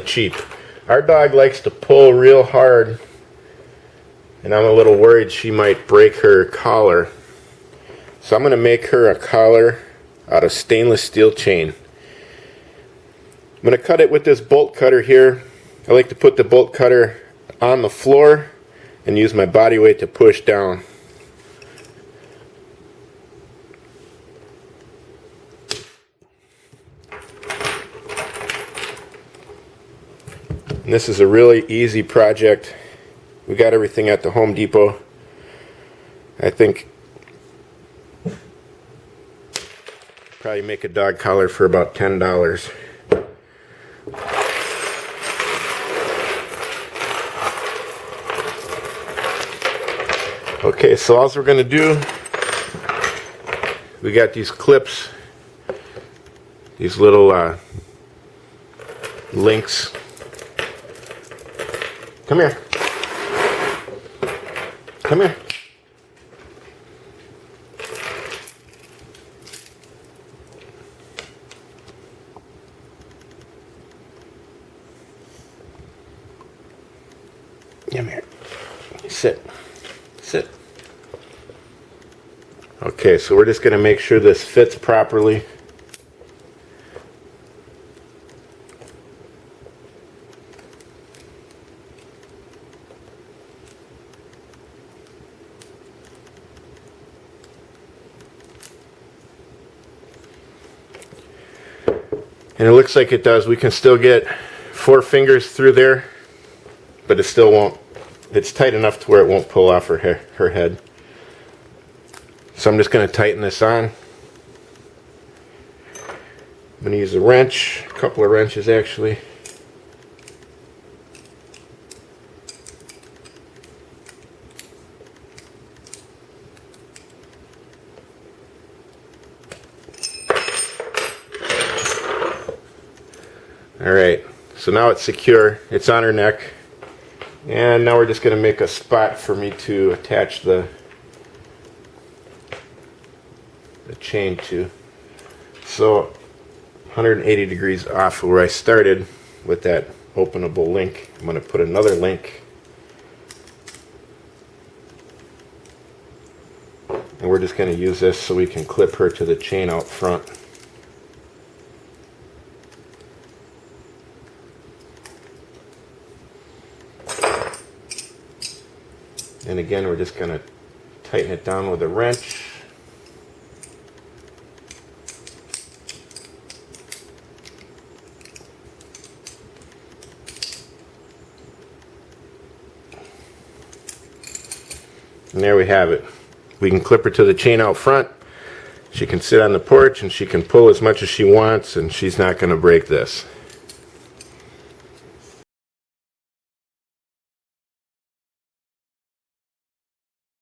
cheap. Our dog likes to pull real hard, and I'm a little worried she might break her collar. So I'm going to make her a collar out of stainless steel chain. I'm going to cut it with this bolt cutter here. I like to put the bolt cutter on the floor and use my body weight to push down. And this is a really easy project. We got everything at the Home Depot. I think probably make a dog collar for about $10. Okay, so all we're going to do, we got these clips, these little links. Come here. Come here. Come here. Sit. Sit. Okay, so we're just going to make sure this fits properly. And it looks like it does. We can still get 4 fingers through there, but it still won't. It's tight enough to where it won't pull off her head. So I'm just going to tighten this on. I'm going to use a wrench, a couple of wrenches actually. Alright, so now it's secure. It's on her neck. And now we're just going to make a spot for me to attach the chain to. So 180 degrees off where I started with that openable link. I'm going to put another link. And we're just going to use this so we can clip her to the chain out front. And again, we're just going to tighten it down with a wrench. And there we have it. We can clip her to the chain out front. She can sit on the porch and she can pull as much as she wants, and she's not going to break this.